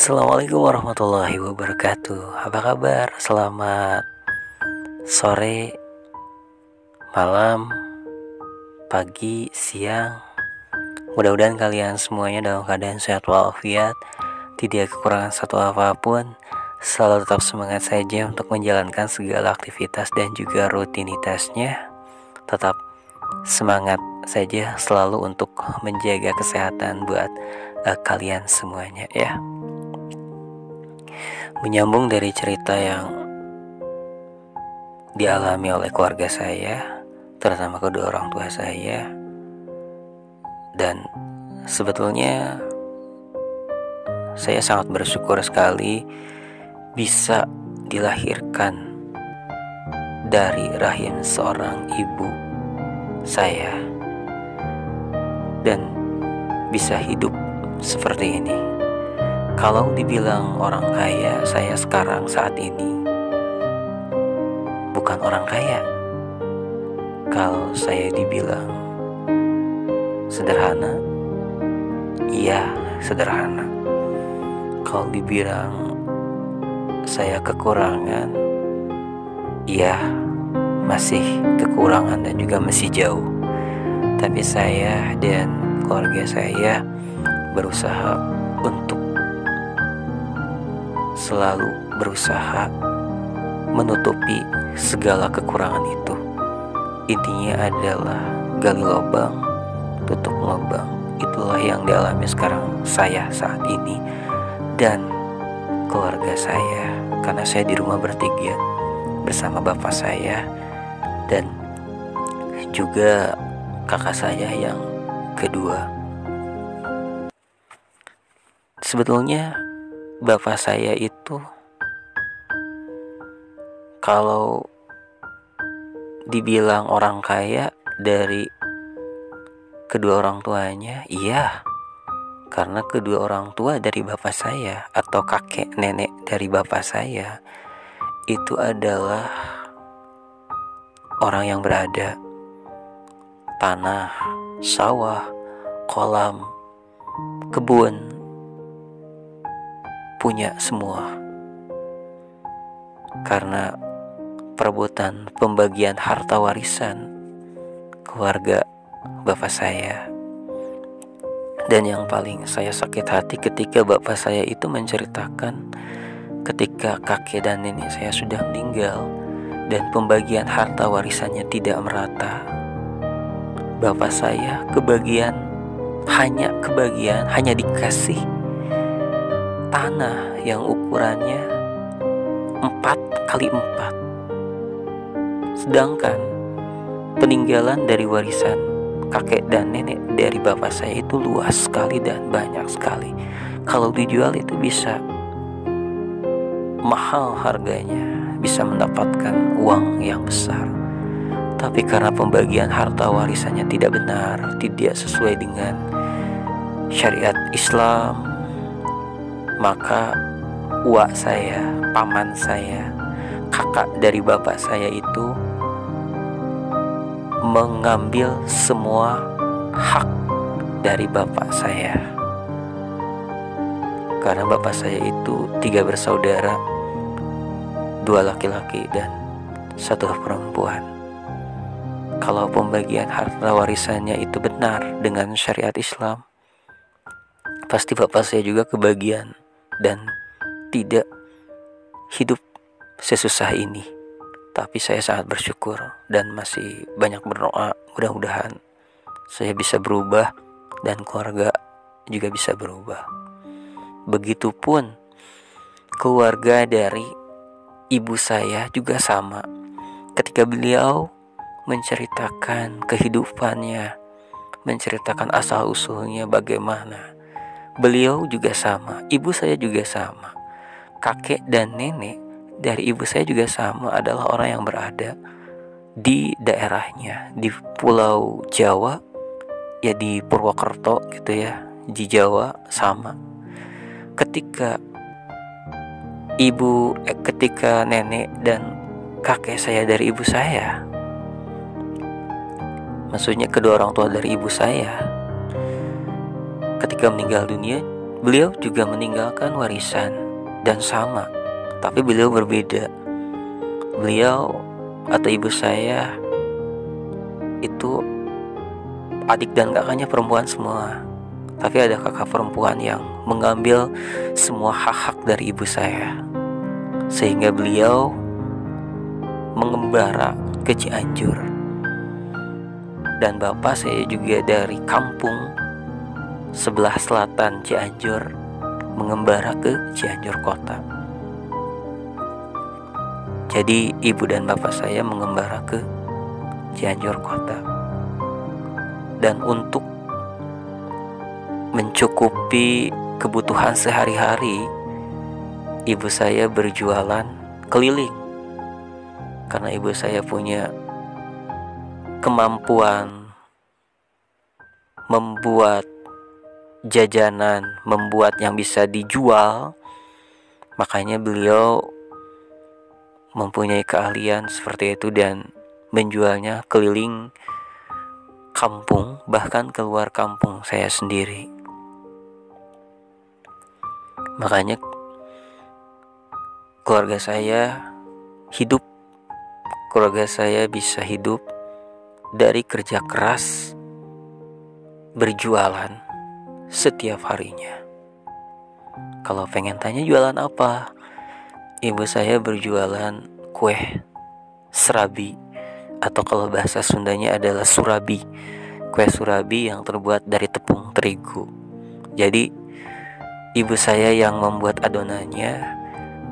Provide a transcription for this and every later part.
Assalamualaikum warahmatullahi wabarakatuh. Apa kabar? Selamat sore, malam, pagi, siang. Mudah-mudahan kalian semuanya dalam keadaan sehat walafiat, tidak kekurangan satu apapun. Selalu tetap semangat saja untuk menjalankan segala aktivitas dan juga rutinitasnya. Tetap semangat saja selalu untuk menjaga kesehatan buat kalian semuanya ya. Menyambung dari cerita yang dialami oleh keluarga saya, terutama kedua orang tua saya, dan sebetulnya saya sangat bersyukur sekali bisa dilahirkan dari rahim seorang ibu saya dan bisa hidup seperti ini. Kalau dibilang orang kaya, saya sekarang saat ini bukan orang kaya. Kalau saya dibilang sederhana, iya sederhana. Kalau dibilang saya kekurangan, iya masih kekurangan dan juga masih jauh. Tapi saya dan keluarga saya berusaha untuk selalu berusaha menutupi segala kekurangan itu. Intinya adalah gali lubang, tutup lubang. Itulah yang dialami sekarang saya saat ini dan keluarga saya, karena saya di rumah bertiga bersama bapak saya dan juga kakak saya yang kedua. Sebetulnya bapak saya itu kalau dibilang orang kaya dari kedua orang tuanya, iya, karena kedua orang tua dari bapak saya atau kakek nenek dari bapak saya itu adalah orang yang berada, tanah, sawah, kolam, kebun, punya semua. Karena perebutan pembagian harta warisan keluarga bapak saya. Dan yang paling saya sakit hati ketika bapak saya itu menceritakan ketika kakek dan nenek saya sudah meninggal dan pembagian harta warisannya tidak merata. Bapak saya hanya dikasih tanah yang ukurannya 4x4. Sedangkan peninggalan dari warisan kakek dan nenek dari bapak saya itu luas sekali dan banyak sekali. Kalau dijual itu bisa mahal harganya, bisa mendapatkan uang yang besar. Tapi karena pembagian harta warisannya tidak benar, tidak sesuai dengan syariat Islam, maka uak saya, paman saya, kakak dari bapak saya itu mengambil semua hak dari bapak saya. Karena bapak saya itu 3 bersaudara, 2 laki-laki dan 1 perempuan. Kalau pembagian harta warisannya itu benar dengan syariat Islam, pasti bapak saya juga kebagian dan tidak hidup sesusah ini. Tapi saya sangat bersyukur dan masih banyak berdoa, mudah-mudahan saya bisa berubah dan keluarga juga bisa berubah. Begitupun keluarga dari ibu saya juga sama. Ketika beliau menceritakan kehidupannya, menceritakan asal-usulnya bagaimana, beliau juga sama, ibu saya juga sama. Kakek dan nenek dari ibu saya juga sama, adalah orang yang berada di daerahnya, di Pulau Jawa, ya di Purwokerto gitu ya, di Jawa sama. Ketika nenek dan kakek saya dari ibu saya, maksudnya kedua orang tua dari ibu saya, ketika meninggal dunia Beliau juga meninggalkan warisan dan sama, tapi beliau berbeda. Beliau atau ibu saya itu adik dan kakaknya perempuan semua, tapi ada kakak perempuan yang mengambil semua hak-hak dari ibu saya, sehingga beliau mengembara ke Cianjur. Dan bapak saya juga dari kampung sebelah selatan Cianjur mengembara ke Cianjur kota. Jadi ibu dan bapak saya mengembara ke Cianjur kota. Dan untuk mencukupi kebutuhan sehari-hari, ibu saya berjualan keliling. Karena ibu saya punya kemampuan membuat jajanan, membuat yang bisa dijual, makanya beliau mempunyai keahlian seperti itu dan menjualnya keliling kampung, bahkan keluar kampung saya sendiri. Makanya keluarga saya bisa hidup dari kerja keras berjualan setiap harinya. Kalau pengen tanya jualan apa, ibu saya berjualan kue serabi, atau kalau bahasa Sundanya adalah surabi. Kue surabi yang terbuat dari tepung terigu. Jadi ibu saya yang membuat adonannya,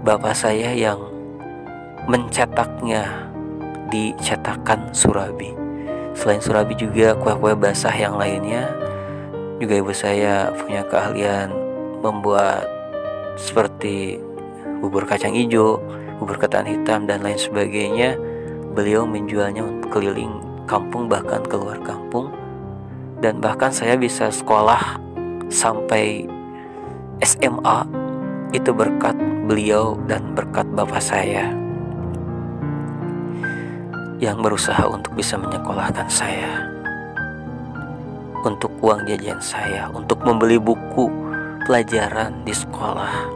bapak saya yang mencetaknya di cetakan surabi. Selain surabi juga kue-kue basah yang lainnya juga ibu saya punya keahlian membuat, seperti bubur kacang hijau, bubur ketan hitam dan lain sebagainya. Beliau menjualnya keliling kampung, bahkan keluar kampung. Dan bahkan saya bisa sekolah sampai SMA itu berkat beliau dan berkat bapak saya yang berusaha untuk bisa menyekolahkan saya, untuk uang jajan saya, untuk membeli buku pelajaran di sekolah.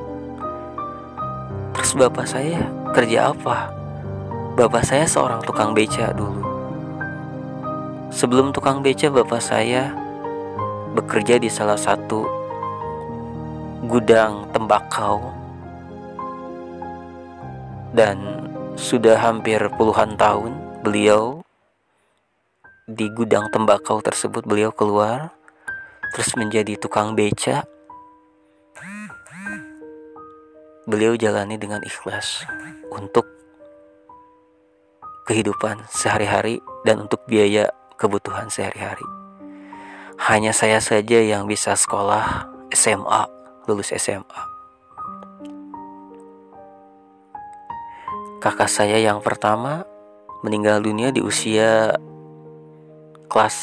Terus bapak saya kerja apa? Bapak saya seorang tukang beca dulu. Sebelum tukang beca, bapak saya bekerja di salah satu gudang tembakau. Dan sudah hampir puluhan tahun beliau di gudang tembakau tersebut. Beliau keluar terus menjadi tukang beca. Beliau jalani dengan ikhlas untuk kehidupan sehari-hari dan untuk biaya kebutuhan sehari-hari. Hanya saya saja yang bisa sekolah SMA, lulus SMA. Kakak saya yang pertama meninggal dunia di usia kelas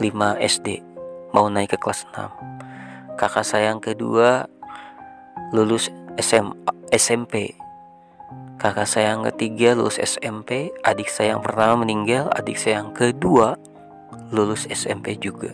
5 SD, mau naik ke kelas 6. Kakak saya yang kedua lulus SMP. Kakak saya yang ketiga lulus SMP. Adik saya yang pertama meninggal. Adik saya yang kedua lulus SMP juga.